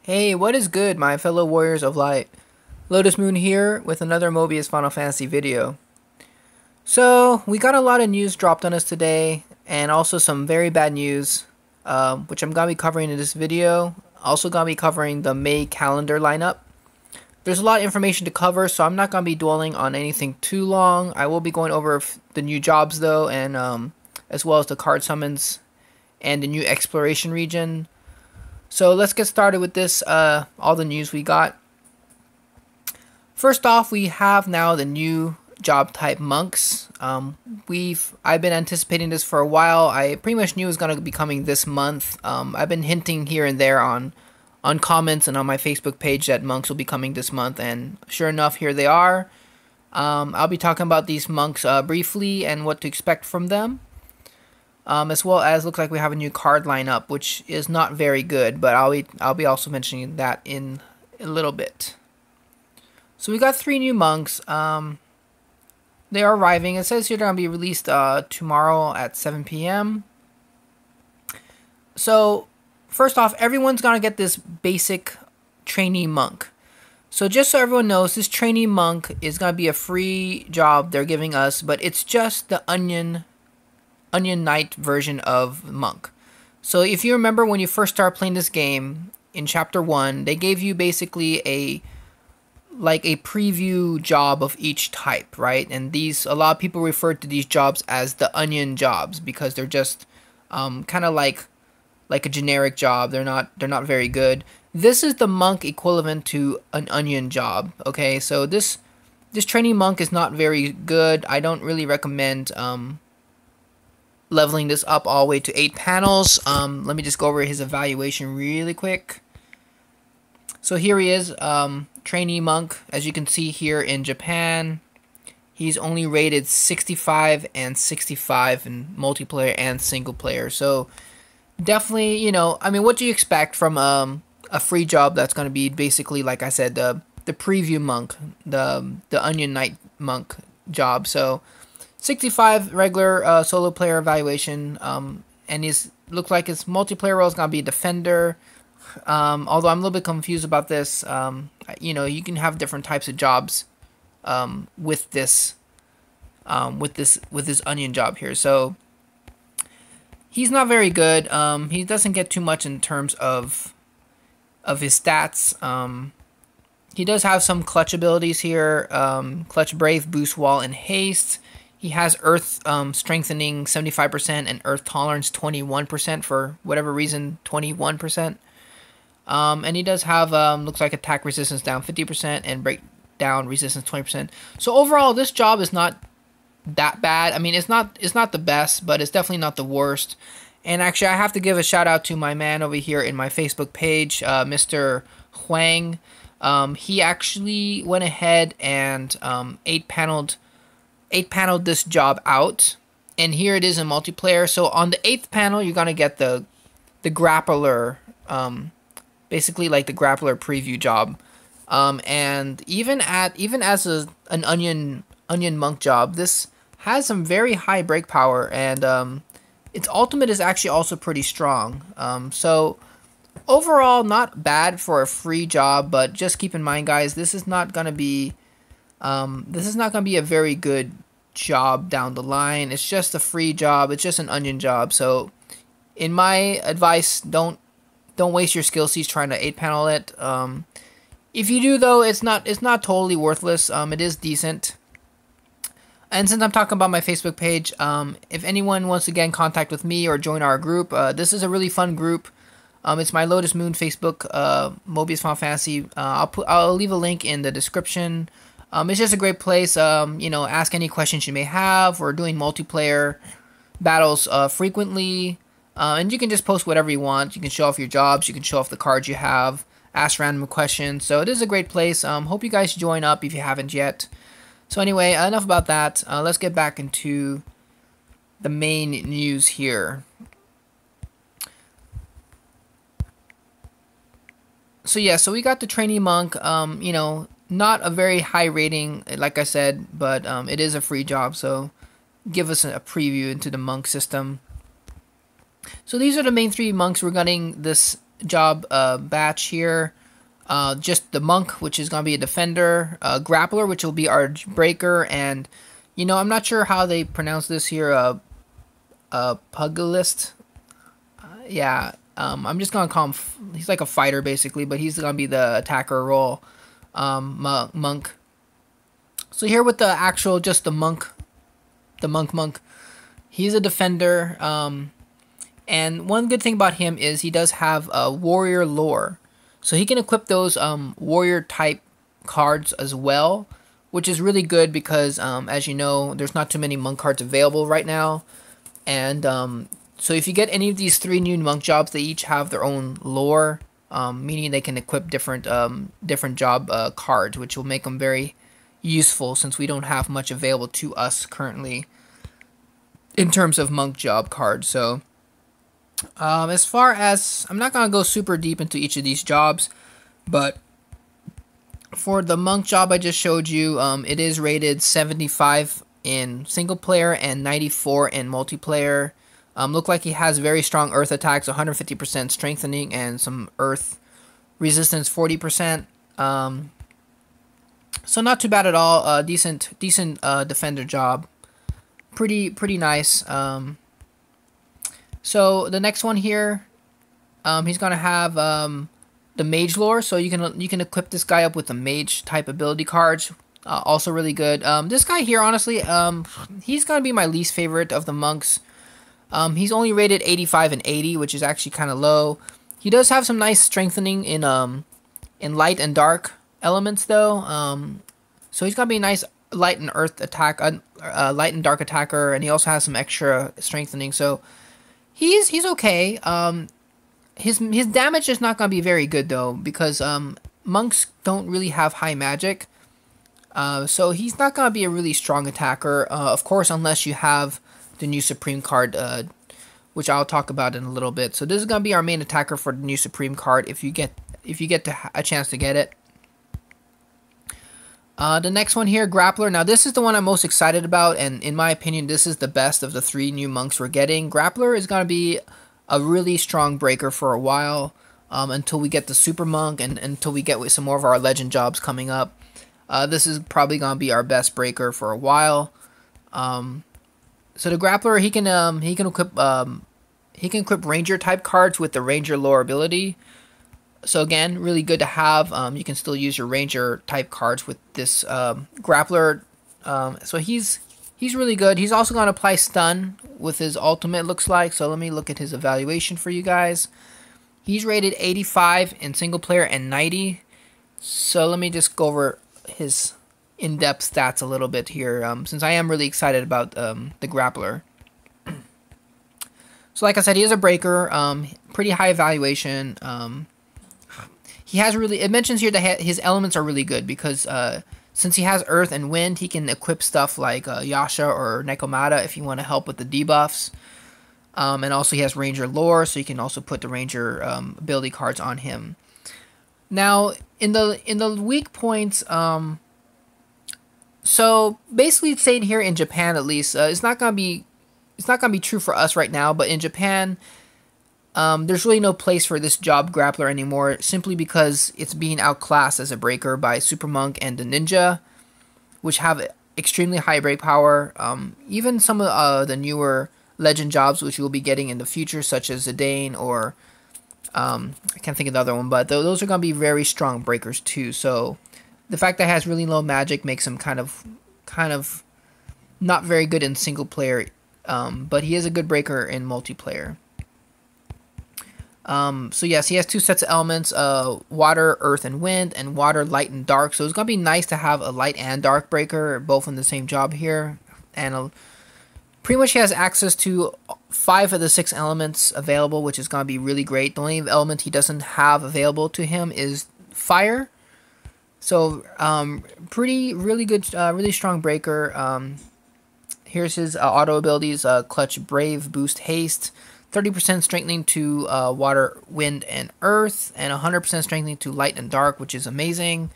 Hey, what is good, my fellow warriors of light? Lotus Moon here with another Mobius Final Fantasy video. So, we got a lot of news dropped on us today, and also some very bad news, which I'm going to be covering in this video. Also going to be covering the May calendar lineup. There's a lot of information to cover, so I'm not going to be dwelling on anything too long. I will be going over the new jobs, though, and as well as the card summons and the new exploration region. So let's get started with this, all the news we got. First off, we have now the new job type monks. I've been anticipating this for a while. I pretty much knew it was going to be coming this month. I've been hinting here and there on comments and on my Facebook page that monks will be coming this month, and sure enough, here they are. I'll be talking about these monks briefly and what to expect from them. As well as looks like we have a new card lineup, which is not very good, but I'll be also mentioning that in a little bit. So we got 3 new monks. They are arriving. It says here they're gonna be released tomorrow at 7 p.m. So first off, everyone's gonna get this basic trainee monk. So just so everyone knows, this trainee monk is gonna be a free job they're giving us, but it's just the Onion Knight version of monk. So if you remember when you first started playing this game in chapter 1, they gave you basically a preview job of each type, right? And a lot of people refer to these jobs as the onion jobs because they're just kind of like a generic job. They're not very good. This is the monk equivalent to an onion job. Okay, so this trainee monk is not very good. I don't really recommend leveling this up all the way to 8 panels. Let me just go over his evaluation really quick. So here he is, trainee monk. As you can see here in Japan, he's only rated 65 and 65 in multiplayer and single player. So definitely, I mean, what do you expect from a free job that's going to be basically, like I said, the preview monk, the Onion Knight monk job. So 65 regular solo player evaluation, and looks like his multiplayer role is gonna be defender. Although I'm a little bit confused about this. You can have different types of jobs with this onion job here. So he's not very good. He doesn't get too much in terms of his stats. He does have some clutch abilities here. Clutch Brave, Boost Wall, and Haste. He has Earth Strengthening 75% and Earth Tolerance 21% for whatever reason, 21%. And he does have, looks like Attack Resistance down 50% and Breakdown Resistance 20%. So overall, this job is not that bad. I mean, it's not the best, but it's definitely not the worst. And actually, I have to give a shout out to my man over here in my Facebook page, Mr. Huang. He actually went ahead and 8-paneled this job out, and here it is in multiplayer. So on the 8th panel, you're gonna get the grappler, basically like the grappler preview job, and even as an onion monk job, this has some very high break power, and its ultimate is actually also pretty strong. So overall, not bad for a free job, but just keep in mind, guys, this is not gonna be a very good job down the line. It's just a free job. It's just an onion job. So in my advice, don't waste your skill seeds trying to 8-panel it. If you do, though, it's not totally worthless. It is decent. And since I'm talking about my Facebook page, if anyone wants to get in contact with me or join our group, this is a really fun group. It's my Lotus Moon Facebook, Mobius Final Fantasy. I'll leave a link in the description. It's just a great place. Ask any questions you may have. We're doing multiplayer battles frequently, and you can just post whatever you want. You can show off your jobs. You can show off the cards you have. Ask random questions. So it is a great place. Hope you guys join up if you haven't yet. So anyway, enough about that. Let's get back into the main news here. So yeah, so we got the trainee monk. Not a very high rating, like I said, but it is a free job, so give us a preview into the monk system. So these are the main 3 monks we're getting this job batch here. Just the monk, which is going to be a defender, grappler, which will be our breaker, and I'm not sure how they pronounce this here. Pugilist. Yeah. I'm just gonna call him. He's like a fighter basically, but he's gonna be the attacker role. Monk. So here with the actual, just the monk, monk. He's a defender. And one good thing about him is he does have a warrior lore. So he can equip those warrior type cards as well, which is really good because, as you know, there's not too many monk cards available right now. And so if you get any of these 3 new monk jobs, they each have their own lore, meaning they can equip different job cards, which will make them very useful since we don't have much available to us currently in terms of monk job cards. So as far as, I'm not going to go super deep into each of these jobs, but for the monk job I just showed you, it is rated 75 in single player and 94 in multiplayer. Look like he has very strong earth attacks, 150% strengthening, and some earth resistance, 40%. So not too bad at all. Decent defender job. Pretty nice. So the next one here, he's gonna have the mage lore. So you can equip this guy up with the mage type ability cards. Also really good. This guy here, honestly, he's gonna be my least favorite of the monks. He's only rated 85 and 80, which is actually kind of low. He does have some nice strengthening in light and dark elements, though. So he's gonna be a nice light and earth attack, light and dark attacker, and he also has some extra strengthening. So he's okay. His damage is not gonna be very good though, because monks don't really have high magic. So he's not gonna be a really strong attacker. Of course, unless you have the new Supreme card, which I'll talk about in a little bit. So this is gonna be our main attacker for the new Supreme card if you get a chance to get it. The next one here, Grappler. Now this is the one I'm most excited about, and in my opinion, this is the best of the 3 new monks we're getting. Grappler is gonna be a really strong breaker for a while, until we get the Super Monk and until we get with some more of our legend jobs coming up. This is probably gonna be our best breaker for a while. So the Grappler, he can equip Ranger type cards with the Ranger lore ability. So again, really good to have. You can still use your Ranger type cards with this Grappler. So he's really good. He's also going to apply stun with his ultimate, looks like. So let me look at his evaluation for you guys. He's rated 85 in single player and 90. So let me just go over his in-depth stats a little bit here, since I am really excited about the Grappler. So like I said, he is a breaker, pretty high evaluation. He has it mentions here that his elements are really good because since he has earth and wind, he can equip stuff like Yasha or Nekomata if you want to help with the debuffs. And also he has Ranger lore, so you can also put the Ranger ability cards on him. Now in the weak points, so basically it's saying here in Japan at least, it's not gonna be true for us right now, but in Japan, there's really no place for this job Grappler anymore, simply because it's being outclassed as a breaker by Super Monk and the Ninja, which have extremely high break power. Even some of the newer legend jobs, which we'll be getting in the future, such as Zidane or I can't think of the other one, but those are going to be very strong breakers too. So the fact that it has really low magic makes him kind of not very good in single player, but he is a good breaker in multiplayer. So yes, he has 2 sets of elements, water, earth, and wind, and water, light, and dark. So it's going to be nice to have a light and dark breaker, both in the same job here. And pretty much he has access to 5 of the 6 elements available, which is going to be really great. The only element he doesn't have available to him is fire. So, really good, really strong breaker. Here's his auto abilities, Clutch, Brave, Boost, Haste, 30% strengthening to water, wind, and earth, and 100% strengthening to light and dark, which is amazing.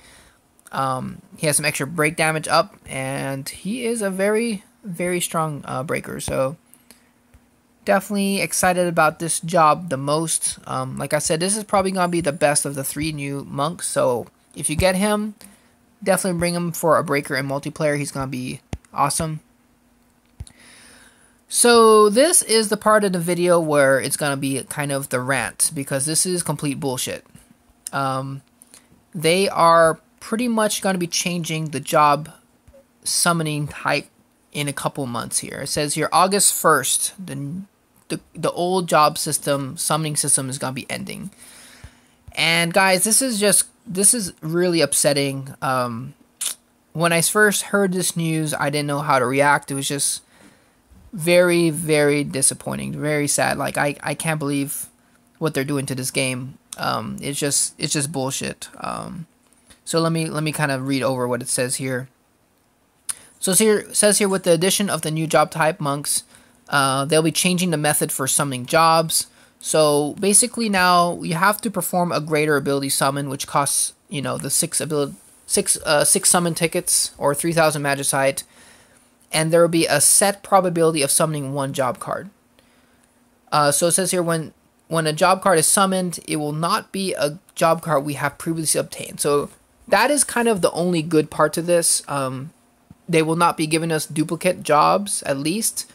He has some extra break damage up, and he is a very, very strong breaker. So definitely excited about this job the most. Like I said, this is probably going to be the best of the 3 new monks. So if you get him, definitely bring him for a breaker in multiplayer. He's going to be awesome. So this is the part of the video where it's going to be kind of the rant, because this is complete bullshit. They are pretty much going to be changing the job summoning type in a couple months here. It says here August 1st, the old job system, summoning system, is going to be ending. And guys, this is really upsetting. When I first heard this news, I didn't know how to react. It was just very, very disappointing, very sad. Like I can't believe what they're doing to this game. It's just bullshit. So let me kind of read over what it says here. So it says here, with the addition of the new job type monks, they'll be changing the method for summoning jobs. So basically now you have to perform a greater ability summon, which costs, you know, the 6 summon tickets or 3,000 magicite, and there will be a set probability of summoning 1 job card. So it says here, when a job card is summoned, it will not be a job card we have previously obtained. So that is kind of the only good part to this. They will not be giving us duplicate jobs, at least.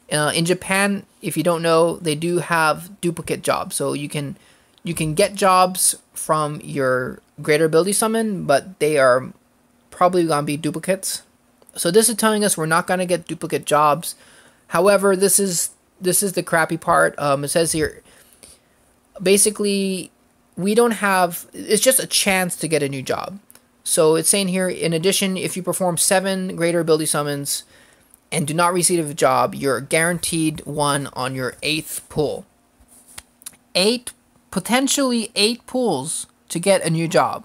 In Japan, if you don't know, they do have duplicate jobs. So you can get jobs from your greater ability summon, but they are probably going to be duplicates. So this is telling us we're not going to get duplicate jobs. However, this is the crappy part. It says here, basically, we don't have, it's just a chance to get a new job. So it's saying here, in addition, if you perform 7 greater ability summons and do not receive a job, you're guaranteed 1 on your 8th pull. Potentially 8 pulls to get a new job.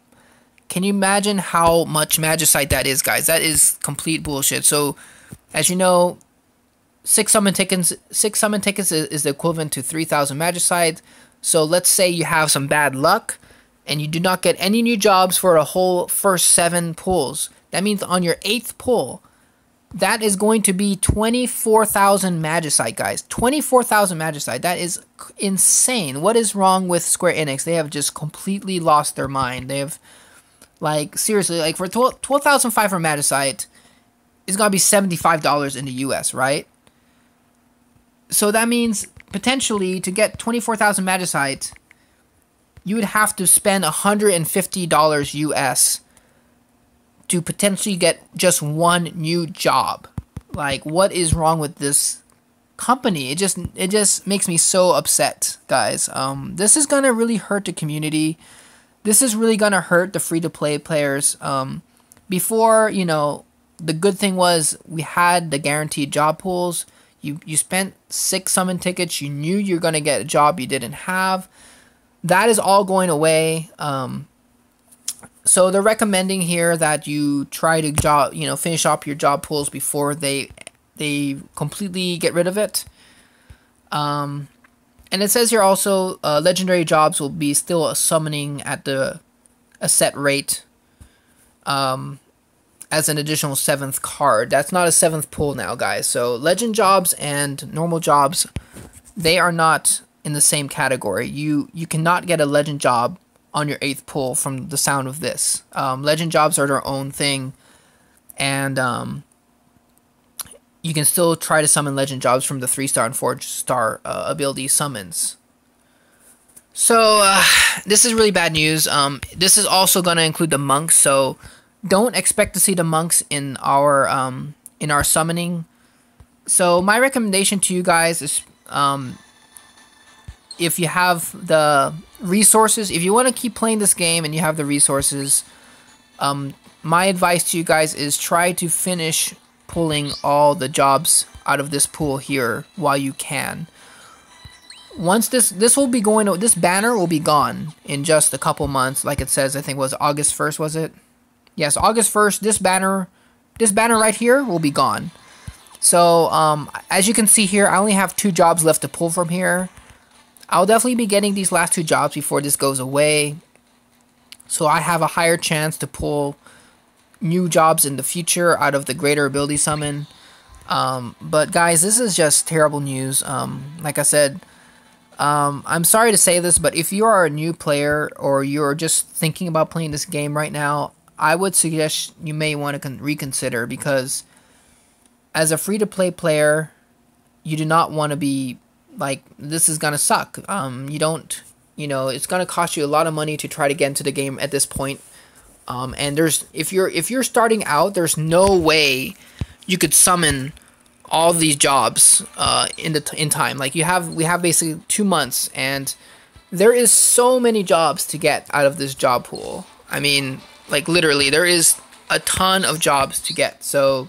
Can you imagine how much magicite that is, guys? That is complete bullshit. So, as you know, 6 summon tickets is the equivalent to 3,000 magicite. So let's say you have some bad luck and you do not get any new jobs for a whole first 7 pulls. That means on your 8th pull, that is going to be 24,000 magicite, guys. 24,000 magicite. That is insane. What is wrong with Square Enix? They have just completely lost their mind. They have, like, seriously, like, for 12,500 magicite, it's going to be $75 in the US, right? So that means potentially to get 24,000 magicite, you would have to spend $150 US to potentially get just 1 new job. Like, what is wrong with this company? It just makes me so upset, guys. This is gonna really hurt the community. This is really gonna hurt the free-to-play players. Before, you know, the good thing was we had the guaranteed job pools. You spent 6 summon tickets. You knew you're gonna get a job you didn't have. That is all going away. So they're recommending here that you try to finish up your job pools before they completely get rid of it. And it says here also, legendary jobs will be still summoning at a set rate, as an additional 7th card. That's not a 7th pull now, guys. So legend jobs and normal jobs, they are not in the same category. You cannot get a legend job on your 8th pull from the sound of this. Legend jobs are their own thing, and you can still try to summon legend jobs from the 3-star and 4-star ability summons. So this is really bad news. This is also going to include the monks, so don't expect to see the monks in our summoning. So my recommendation to you guys is, if you have the resources, if you want to keep playing this game and you have the resources, my advice to you guys is try to finish pulling all the jobs out of this pool here while you can. Once this banner will be gone in just a couple months, like it says. I think it was August 1st, was it? Yes, August 1st. This banner right here will be gone. So as you can see here, I only have 2 jobs left to pull from here. I'll definitely be getting these last 2 jobs before this goes away. So I have a higher chance to pull new jobs in the future out of the greater ability summon. But guys, this is just terrible news. Like I said, I'm sorry to say this, but if you are a new player or you're just thinking about playing this game right now, I would suggest you may want to reconsider, because as a free-to-play player, you do not want to be like, this is gonna suck. You don't, it's gonna cost you a lot of money to try to get into the game at this point. And if you're starting out, there's no way you could summon all these jobs in time. Like we have basically 2 months, and there is so many jobs to get out of this job pool. I mean, like literally, there is a ton of jobs to get. So,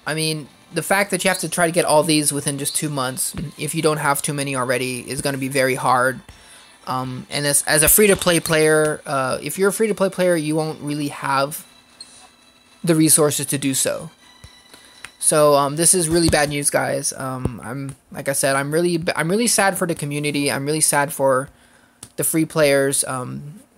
I mean, the fact that you have to try to get all these within just 2 months, if you don't have too many already, is going to be very hard. And as a free-to-play player, if you're a free-to-play player, you won't really have the resources to do so. So this is really bad news, guys. Like I said, I'm really sad for the community. I'm really sad for the free players.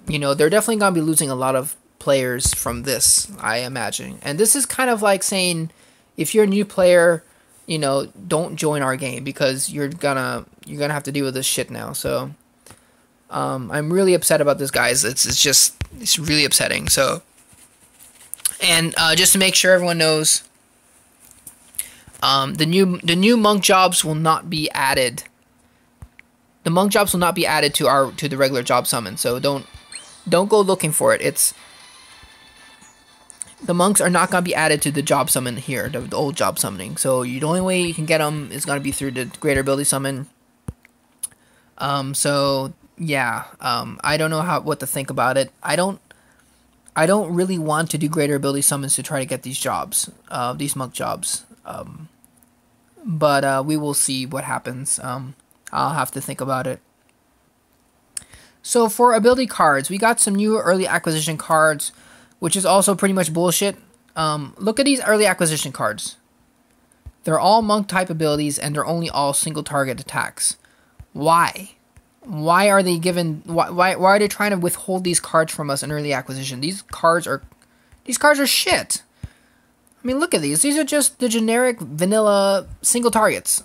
They're definitely gonna be losing a lot of players from this, I imagine. And this is kind of like saying, if you're a new player, don't join our game, because you're gonna have to deal with this shit now. So I'm really upset about this, guys. It's really upsetting. So, and just to make sure everyone knows, the new monk jobs will not be added. The monk jobs will not be added to the regular job summon. So don't go looking for it. The monks are not going to be added to the job summon here, the old job summoning. So the only way you can get them is going to be through the greater ability summon. So yeah, I don't know what to think about it. I don't really want to do greater ability summons to try to get these jobs, these monk jobs. But we will see what happens. I'll have to think about it. So for ability cards, we got some new early acquisition cards, which is also pretty much bullshit. Look at these early acquisition cards. They're all monk type abilities, and they're only all single target attacks. Why? Why are they given? Why are they trying to withhold these cards from us in early acquisition? These cards are shit. I mean, look at these. These are just the generic vanilla single targets.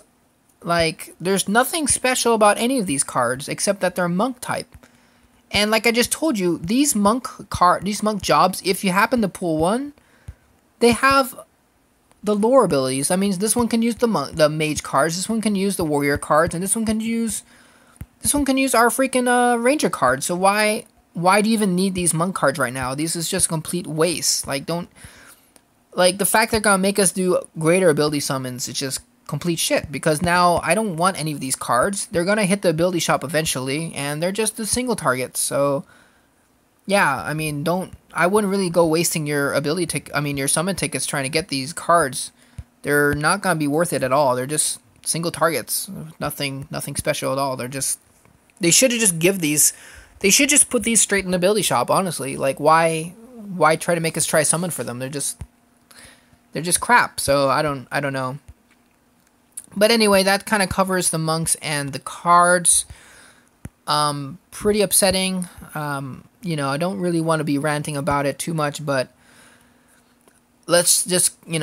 Like, there's nothing special about any of these cards except that they're monk type. And like I just told you, these monk jobs, if you happen to pull one, they have the lore abilities. That means this one can use the mage cards, this one can use the warrior cards, and this one can use our freaking ranger cards. So why do you even need these monk cards right now? This is just complete waste. Like, the fact they're gonna make us do greater ability summons, it's just complete shit, because now I don't want any of these cards. They're gonna hit the ability shop eventually, and they're just the single targets. So yeah, I mean, I wouldn't really go wasting your your summon tickets trying to get these cards. They're not gonna be worth it at all. They're just single targets. Nothing special at all. They should have just they should just put these straight in the ability shop, honestly. Like, why try to make us try summon for them? They're just crap. So I don't know. But anyway, that kind of covers the monks and the cards. Pretty upsetting. I don't really want to be ranting about it too much, but let's just leave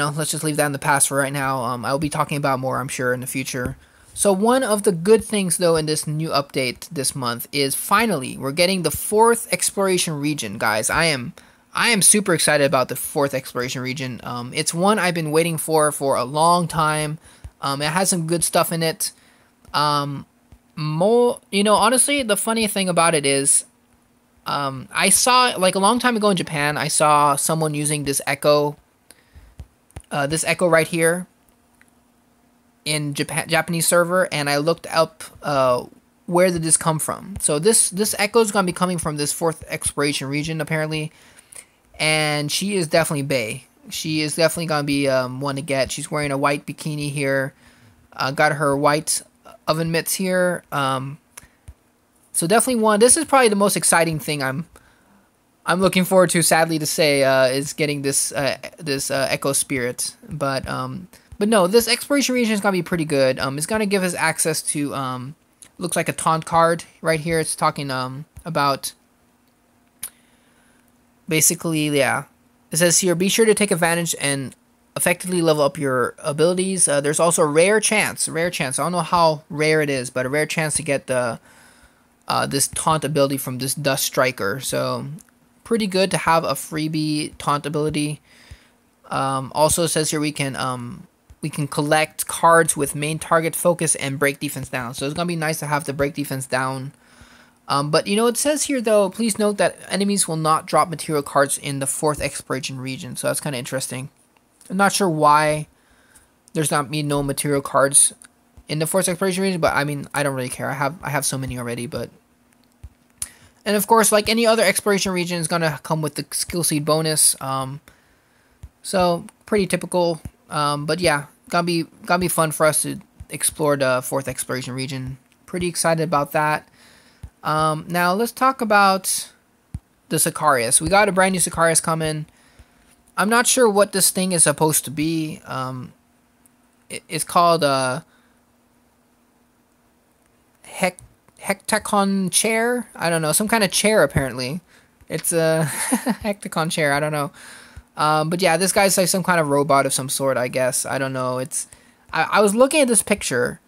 that in the past for right now. I'll be talking about more, I'm sure, in the future. So one of the good things, though, in this new update this month is finally we're getting the 4th exploration region, guys. I am super excited about the 4th exploration region. It's one I've been waiting for a long time. It has some good stuff in it. Honestly, the funny thing about it is, I saw, like, a long time ago in Japan, I saw someone using this echo right here in Japanese server, and I looked up where did this come from. So this echo is going to be coming from this 4th exploration region, apparently, and she is definitely bae. She is definitely going to be one to get. She's wearing a white bikini here. Got her white oven mitts here. So definitely one. This is probably the most exciting thing I'm looking forward to, sadly to say, is getting this Echo Spirit. But no, this exploration region is going to be pretty good. It's going to give us access to, looks like a taunt card right here. It's talking about, basically, yeah. It says here, be sure to take advantage and effectively level up your abilities. There's also a rare chance. I don't know how rare it is, but a rare chance to get the this taunt ability from this Dust Striker. So pretty good to have a freebie taunt ability. Also it says here we can collect cards with main target focus and break defense down. So it's gonna be nice to have the break defense down. But you know, it says here though, please note that enemies will not drop material cards in the 4th exploration region. So that's kind of interesting. I'm not sure why there's not no material cards in the 4th exploration region, but I mean, I don't really care. I have so many already, but. And of course, like any other exploration region, is gonna come with the skill seed bonus. So pretty typical. But yeah, gonna be fun for us to explore the 4th exploration region. Pretty excited about that. Now let's talk about the Sicarius. We got a brand new Sicarius coming. I'm not sure what this thing is supposed to be. It's called hectacon chair. I don't know, some kind of chair apparently. It's a hectacon chair. I don't know. But yeah, this guy's like some kind of robot of some sort, I guess. I don't know. I was looking at this picture.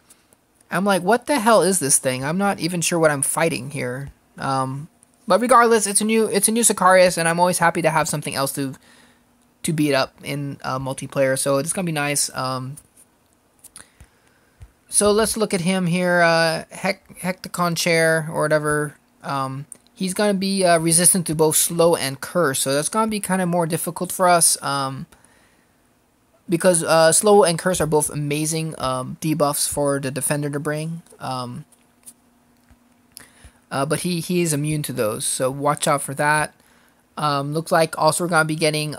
I'm like, what the hell is this thing? I'm not even sure what I'm fighting here. But regardless, it's a new Sicarius, and I'm always happy to have something else to beat up in multiplayer. So it's gonna be nice. So let's look at him here. Hectacon chair or whatever. He's gonna be resistant to both slow and curse. So that's gonna be kind of more difficult for us. Because slow and curse are both amazing debuffs for the defender to bring. But he is immune to those, so watch out for that. Looks like also we're gonna be getting.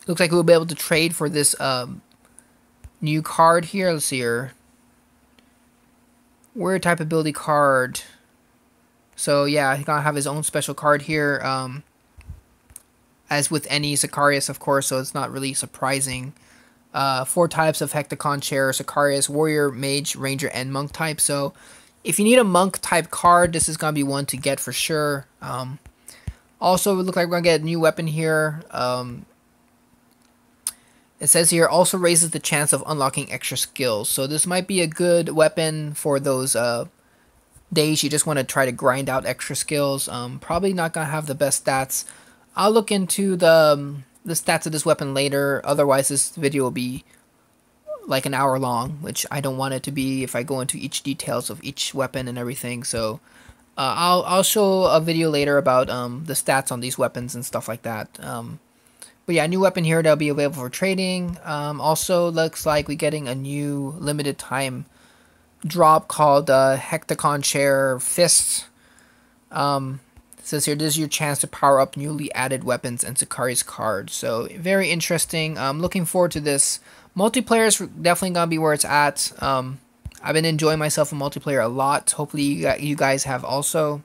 Looks like we'll be able to trade for this new card here. Let's see here. Weird type ability card. So yeah, he's gonna have his own special card here. As with any Sicarius, of course, so it's not really surprising. 4 types of Hectacon Chair, Sicarius, Warrior, Mage, Ranger, and Monk type. So if you need a Monk type card, this is going to be one to get for sure. Also, it looks like we're going to get a new weapon here. It says here, also raises the chance of unlocking extra skills. So this might be a good weapon for those days you just want to try to grind out extra skills. Probably not going to have the best stats. I'll look into the stats of this weapon later. Otherwise, this video will be like an hour long, which I don't want it to be if I go into each details of each weapon and everything. So I'll show a video later about the stats on these weapons and stuff like that. But yeah, new weapon here that'll be available for trading. Also looks like we're getting a new limited time drop called Hectacon Chair Fists. It says here, this is your chance to power up newly added weapons and Sicarius cards. So very interesting. I'm looking forward to this. Multiplayer is definitely gonna be where it's at. I've been enjoying myself in multiplayer a lot. Hopefully you guys have also.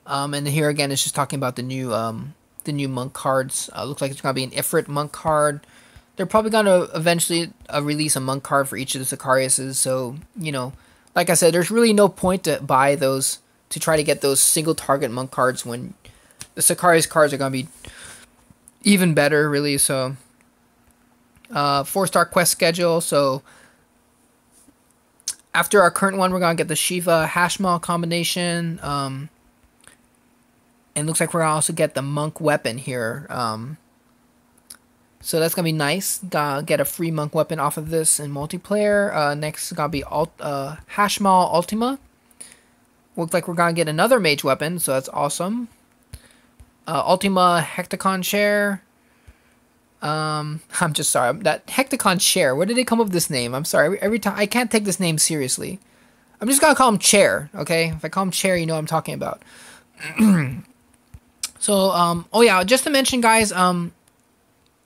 And here again, it's just talking about the new monk cards. Looks like it's gonna be an Ifrit monk card. They're probably gonna eventually release a monk card for each of the Sicariuses. So you know, like I said, there's really no point to buy those, to try to get those single target monk cards when the Sicarius cards are gonna be even better, really. So 4-star quest schedule. So after our current one, we're gonna get the Shiva Hashmal combination. And looks like we're gonna also get the monk weapon here. So that's gonna be nice. Gonna get a free monk weapon off of this in multiplayer. Next is gonna be Hashmal Ultima. Looks like we're gonna get another mage weapon, so that's awesome. Ultima Hectacon Chair. I'm just sorry. That Hectacon Chair. Where did they come up with this name? I'm sorry. Every time I can't take this name seriously. I'm just gonna call him Chair. Okay, if I call him Chair, you know what I'm talking about. So, oh yeah, just to mention, guys.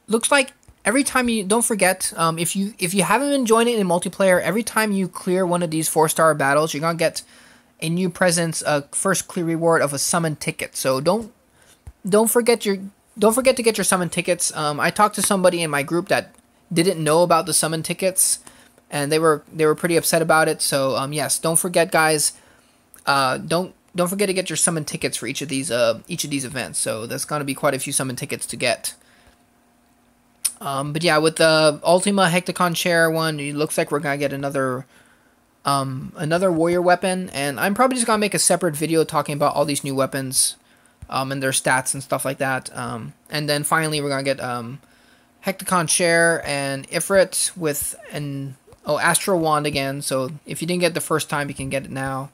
Looks like every time you, don't forget, if you haven't been joining in multiplayer, every time you clear one of these 4-star battles, you're gonna get a new presence, first clear reward of a summon ticket. So don't forget to get your summon tickets. I talked to somebody in my group that didn't know about the summon tickets, and they were pretty upset about it. So yes, don't forget, guys. Don't forget to get your summon tickets for each of these events. So that's gonna be quite a few summon tickets to get. But yeah, with the Ultima Hecticon Chair one, it looks like we're gonna get another warrior weapon, and I'm probably just gonna make a separate video talking about all these new weapons, and their stats and stuff like that. And then finally we're gonna get Hecticon Chair and Ifrit with an Astral Wand again. So if you didn't get it the first time, you can get it now.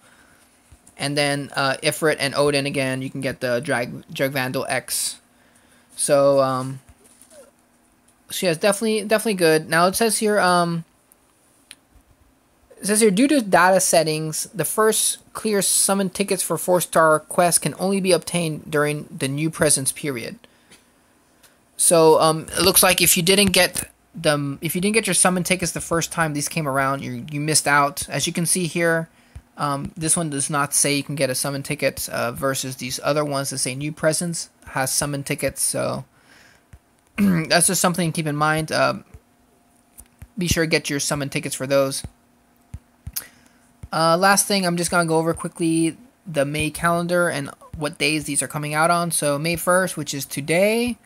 And then Ifrit and Odin again, you can get the Drag Vandal X. So so yeah, it's definitely good. Now it says here, due to data settings, the first clear summon tickets for 4-star quests can only be obtained during the new presence period. So it looks like if you didn't get your summon tickets the first time these came around, you missed out. As you can see here, this one does not say you can get a summon ticket versus these other ones that say new presence has summon tickets. So that's just something to keep in mind. Be sure to get your summon tickets for those. Last thing, I'm just going to go over quickly the May calendar and what days these are coming out on. So May 1st, which is today,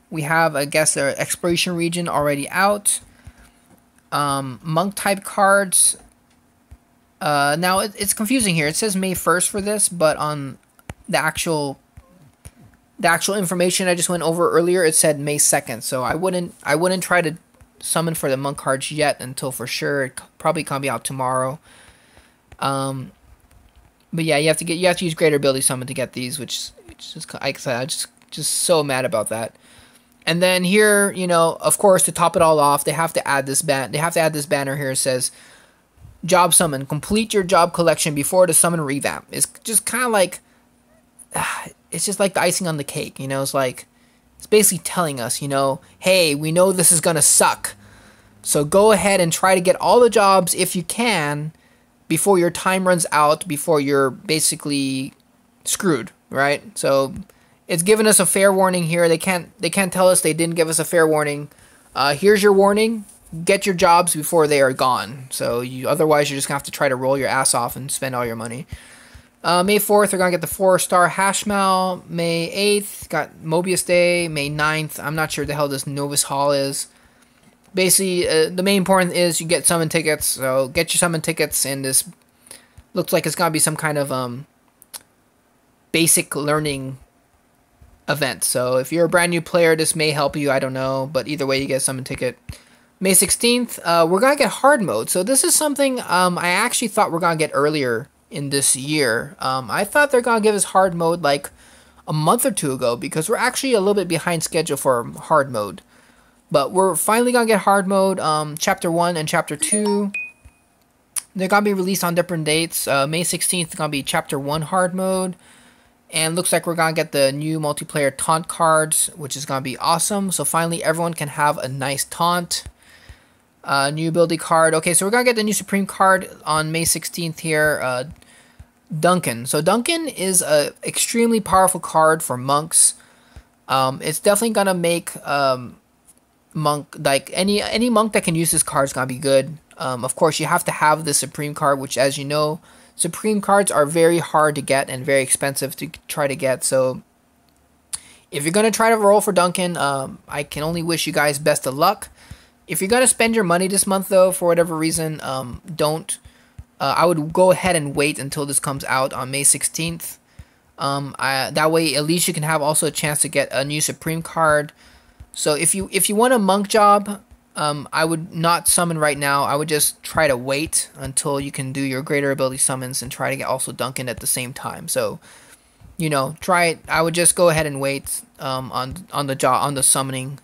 we have, I guess, the Exploration Region already out. Monk type cards. Now, it's confusing here. It says May 1st for this, but on the actual information I just went over earlier, it said May 2nd. So I wouldn't try to summon for the monk cards yet until for sure. It probably can't be out tomorrow. But yeah, you have to use Greater Ability Summon to get these, which is, like I said, I'm just so mad about that. And then here, of course, to top it all off, they have to add this banner here. It says, "Job summon. Complete your job collection before the summon revamp." It's just kind of like, it's just like the icing on the cake. It's like, it's basically telling us, hey, we know this is gonna suck, so go ahead and try to get all the jobs if you can before your time runs out, before you're basically screwed, right? So it's given us a fair warning here. They can't tell us they didn't give us a fair warning. Here's your warning. Get your jobs before they are gone. So otherwise you're just gonna have to try to roll your ass off and spend all your money. May 4th, we're gonna get the 4-star Hashmal. May 8th, got Mobius Day. May 9th, I'm not sure the hell this Novus Hall is. Basically, the main important is you get summon tickets. So get your summon tickets, and this looks like it's gonna be some kind of basic learning event. So if you're a brand new player, this may help you. I don't know, but either way, you get a summon ticket. May 16th, we're gonna get hard mode. So this is something I actually thought we're gonna get earlier in this year. I thought they're gonna give us hard mode like a month or two ago, because we're actually a little bit behind schedule for hard mode. But we're finally gonna get hard mode. Chapter 1 and Chapter 2, they're gonna be released on different dates. May 16th is gonna be Chapter 1 hard mode, and looks like we're gonna get the new multiplayer taunt cards, which is gonna be awesome. So finally, everyone can have a nice taunt. New ability card. Okay, so we're gonna get the new Supreme card on May 16th here. Duncan. So Duncan is a extremely powerful card for monks. It's definitely gonna make monk, like any monk that can use this card is gonna be good. Of course, you have to have the Supreme card, which, as you know, Supreme cards are very hard to get and very expensive to try to get. So if you're gonna try to roll for Duncan, I can only wish you guys best of luck. If you're gonna spend your money this month, though, for whatever reason, don't. I would go ahead and wait until this comes out on May 16th. That way, at least you can have also a chance to get a new Supreme card. So if you want a monk job, I would not summon right now. I would just try to wait until you can do your greater ability summons and try to get also Duncan at the same time. So, try it. I would just go ahead and wait on the summoning.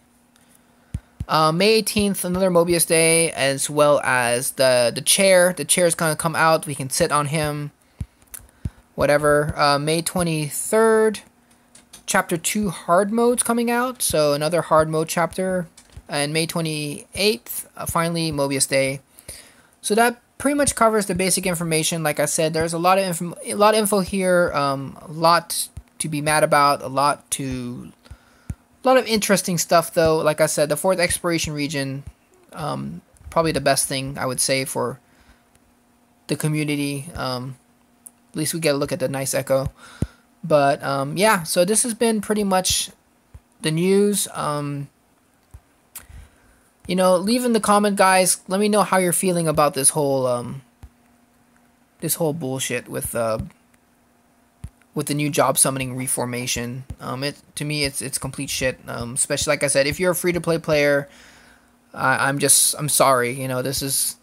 May 18th, another Mobius Day, as well as the chair. The chair is going to come out. We can sit on him. Whatever. May 23rd, Chapter 2 hard mode's coming out. So another hard mode chapter. And May 28th, finally, Mobius Day. So that pretty much covers the basic information. Like I said, there's a lot of info here. A lot to be mad about. A lot of interesting stuff, though. Like I said, the 4th exploration region, probably the best thing I would say for the community. At least we get a look at the nice echo. But yeah, so this has been pretty much the news. You know, leave in the comment, guys. Let me know how you're feeling about this whole bullshit with the new job summoning reformation. To me, it's complete shit. Especially like I said, if you're a free to play player, I'm sorry. You know, it's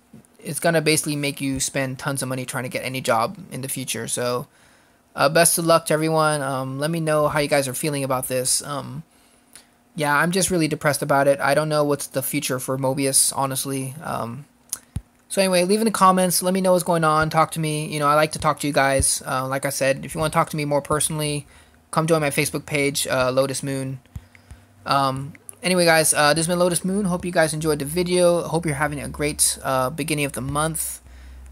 gonna basically make you spend tons of money trying to get any job in the future. So, best of luck to everyone. Let me know how you guys are feeling about this. Yeah, I'm just really depressed about it. I don't know what's the future for Mobius, honestly. So anyway, leave in the comments. Let me know what's going on. Talk to me. You know, I like to talk to you guys. Like I said, if you want to talk to me more personally, come join my Facebook page, Lotus Moon. Anyway, guys, this has been Lotus Moon. Hope you guys enjoyed the video. Hope you're having a great beginning of the month.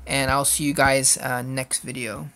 And I'll see you guys next video.